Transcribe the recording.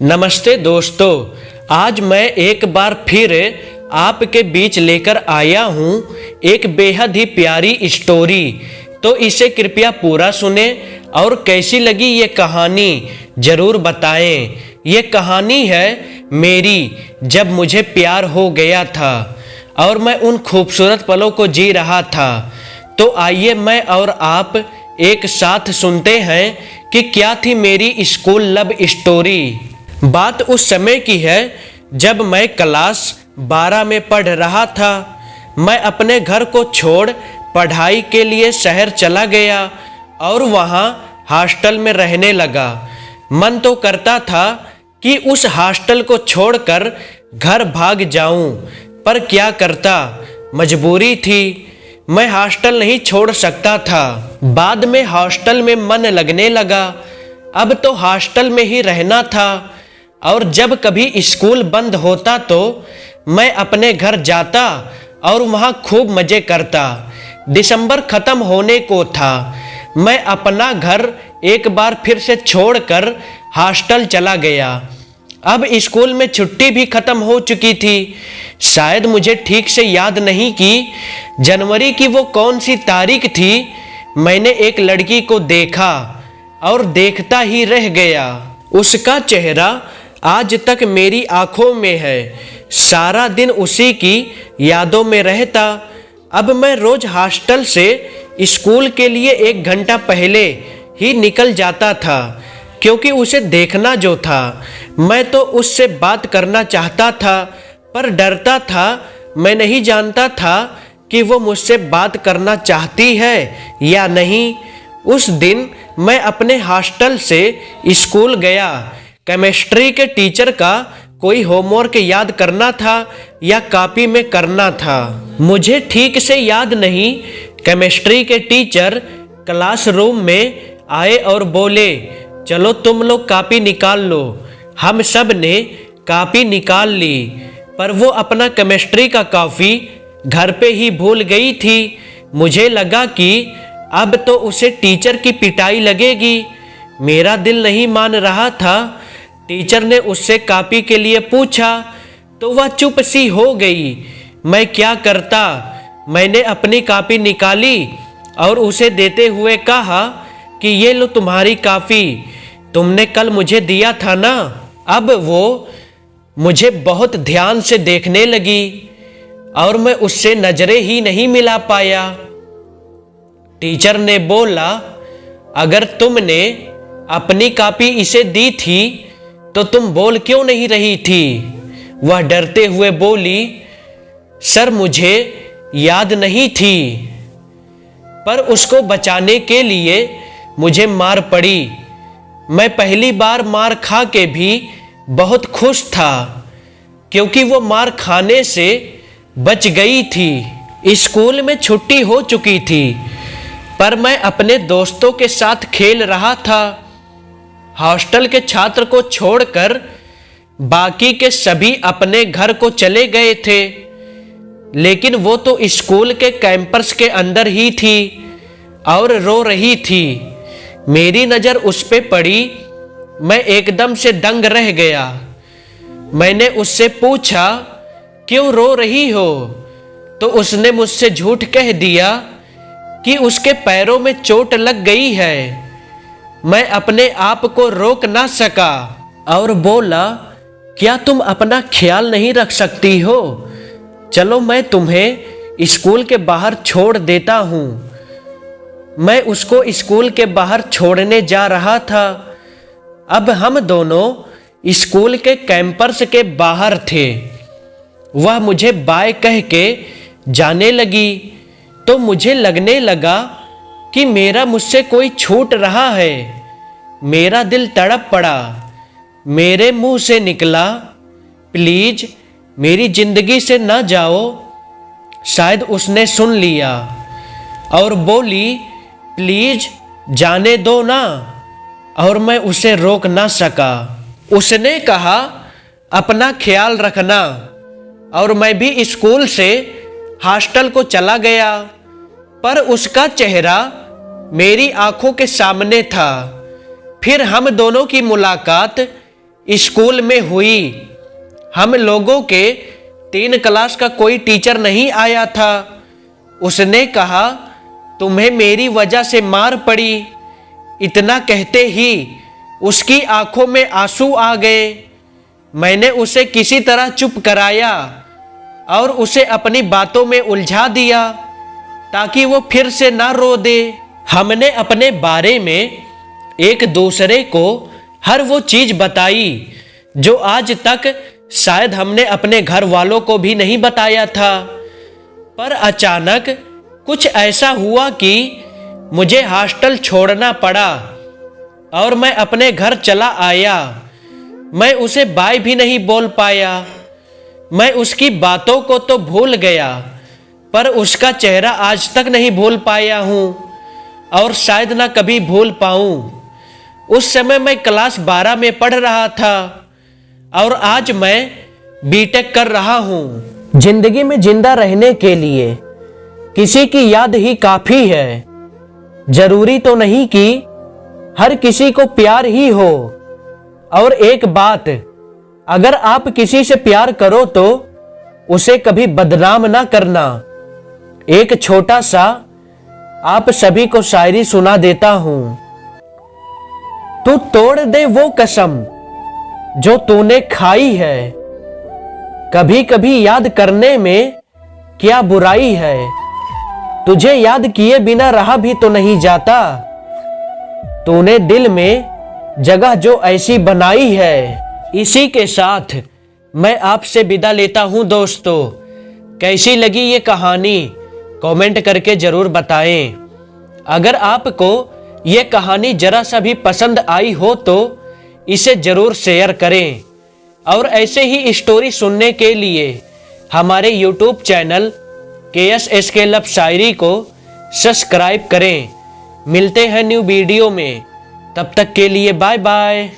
नमस्ते दोस्तों, आज मैं एक बार फिर आपके बीच लेकर आया हूँ एक बेहद ही प्यारी स्टोरी। तो इसे कृपया पूरा सुने और कैसी लगी ये कहानी ज़रूर बताएं। ये कहानी है मेरी, जब मुझे प्यार हो गया था और मैं उन खूबसूरत पलों को जी रहा था। तो आइए मैं और आप एक साथ सुनते हैं कि क्या थी मेरी स्कूल लव स्टोरी। बात उस समय की है जब मैं क्लास 12 में पढ़ रहा था। मैं अपने घर को छोड़ पढ़ाई के लिए शहर चला गया और वहाँ हॉस्टल में रहने लगा। मन तो करता था कि उस हॉस्टल को छोड़कर घर भाग जाऊं, पर क्या करता, मजबूरी थी। मैं हॉस्टल नहीं छोड़ सकता था। बाद में हॉस्टल में मन लगने लगा। अब तो हॉस्टल में ही रहना था और जब कभी स्कूल बंद होता तो मैं अपने घर जाता और वहाँ खूब मज़े करता। दिसंबर ख़त्म होने को था। मैं अपना घर एक बार फिर से छोड़कर हॉस्टल चला गया। अब स्कूल में छुट्टी भी ख़त्म हो चुकी थी। शायद मुझे ठीक से याद नहीं कि जनवरी की वो कौन सी तारीख थी। मैंने एक लड़की को देखा और देखता ही रह गया। उसका चेहरा आज तक मेरी आंखों में है। सारा दिन उसी की यादों में रहता। अब मैं रोज हॉस्टल से स्कूल के लिए 1 घंटा पहले ही निकल जाता था, क्योंकि उसे देखना जो था। मैं तो उससे बात करना चाहता था, पर डरता था। मैं नहीं जानता था कि वो मुझसे बात करना चाहती है या नहीं। उस दिन मैं अपने हॉस्टल से स्कूल गया। केमिस्ट्री के टीचर का कोई होमवर्क याद करना था या कॉपी में करना था, मुझे ठीक से याद नहीं। केमिस्ट्री के टीचर क्लासरूम में आए और बोले, चलो तुम लोग कॉपी निकाल लो। हम सब ने कॉपी निकाल ली, पर वो अपना केमिस्ट्री का कॉपी घर पे ही भूल गई थी। मुझे लगा कि अब तो उसे टीचर की पिटाई लगेगी। मेरा दिल नहीं मान रहा था। टीचर ने उससे कॉपी के लिए पूछा तो वह चुप सी हो गई। मैं क्या करता। मैंने अपनी कॉपी निकाली और उसे देते हुए कहा कि ये लो तुम्हारी कॉपी, तुमने कल मुझे दिया था ना। अब वो मुझे बहुत ध्यान से देखने लगी और मैं उससे नजरें ही नहीं मिला पाया। टीचर ने बोला, अगर तुमने अपनी कॉपी इसे दी थी तो तुम बोल क्यों नहीं रही थी। वह डरते हुए बोली, सर मुझे याद नहीं थी। पर उसको बचाने के लिए मुझे मार पड़ी। मैं पहली बार मार खा के भी बहुत खुश था, क्योंकि वो मार खाने से बच गई थी। स्कूल में छुट्टी हो चुकी थी, पर मैं अपने दोस्तों के साथ खेल रहा था। हॉस्टल के छात्र को छोड़कर बाकी के सभी अपने घर को चले गए थे, लेकिन वो तो स्कूल के कैंपस के अंदर ही थी और रो रही थी। मेरी नज़र उस पे पड़ी। मैं एकदम से दंग रह गया। मैंने उससे पूछा, क्यों रो रही हो? तो उसने मुझसे झूठ कह दिया कि उसके पैरों में चोट लग गई है। मैं अपने आप को रोक ना सका और बोला, क्या तुम अपना ख्याल नहीं रख सकती हो? चलो मैं तुम्हें स्कूल के बाहर छोड़ देता हूँ। मैं उसको स्कूल के बाहर छोड़ने जा रहा था। अब हम दोनों स्कूल के कैंपस के बाहर थे। वह मुझे बाय कह के जाने लगी, तो मुझे लगने लगा कि मेरा मुझसे कोई छूट रहा है। मेरा दिल तड़प पड़ा। मेरे मुंह से निकला, प्लीज मेरी जिंदगी से ना जाओ। शायद उसने सुन लिया और बोली, प्लीज जाने दो ना। और मैं उसे रोक ना सका। उसने कहा, अपना ख्याल रखना। और मैं भी स्कूल से हॉस्टल को चला गया, पर उसका चेहरा मेरी आंखों के सामने था। फिर हम दोनों की मुलाकात स्कूल में हुई। हम लोगों के 3 क्लास का कोई टीचर नहीं आया था। उसने कहा, तुम्हें मेरी वजह से मार पड़ी। इतना कहते ही उसकी आंखों में आंसू आ गए। मैंने उसे किसी तरह चुप कराया और उसे अपनी बातों में उलझा दिया ताकि वो फिर से ना रो दे। हमने अपने बारे में एक दूसरे को हर वो चीज बताई जो आज तक शायद हमने अपने घर वालों को भी नहीं बताया था। पर अचानक कुछ ऐसा हुआ कि मुझे हॉस्टल छोड़ना पड़ा और मैं अपने घर चला आया। मैं उसे बाय भी नहीं बोल पाया। मैं उसकी बातों को तो भूल गया, पर उसका चेहरा आज तक नहीं भूल पाया हूँ और शायद ना कभी भूल पाऊँ। उस समय मैं क्लास 12 में पढ़ रहा था और आज मैं बीटेक कर रहा हूँ। जिंदगी में जिंदा रहने के लिए किसी की याद ही काफी है। जरूरी तो नहीं कि हर किसी को प्यार ही हो। और एक बात, अगर आप किसी से प्यार करो तो उसे कभी बदनाम ना करना। एक छोटा सा आप सभी को शायरी सुना देता हूं। तू तोड़ दे वो कसम जो तूने खाई है। कभी कभी याद करने में क्या बुराई है। तुझे याद किए बिना रहा भी तो नहीं जाता। तूने दिल में जगह जो ऐसी बनाई है। इसी के साथ मैं आपसे विदा लेता हूं दोस्तों। कैसी लगी ये कहानी कमेंट करके जरूर बताएं। अगर आपको ये कहानी जरा सा भी पसंद आई हो तो इसे जरूर शेयर करें और ऐसे ही स्टोरी सुनने के लिए हमारे YouTube चैनल KSSK लव शायरी को सब्सक्राइब करें। मिलते हैं न्यू वीडियो में, तब तक के लिए बाय बाय।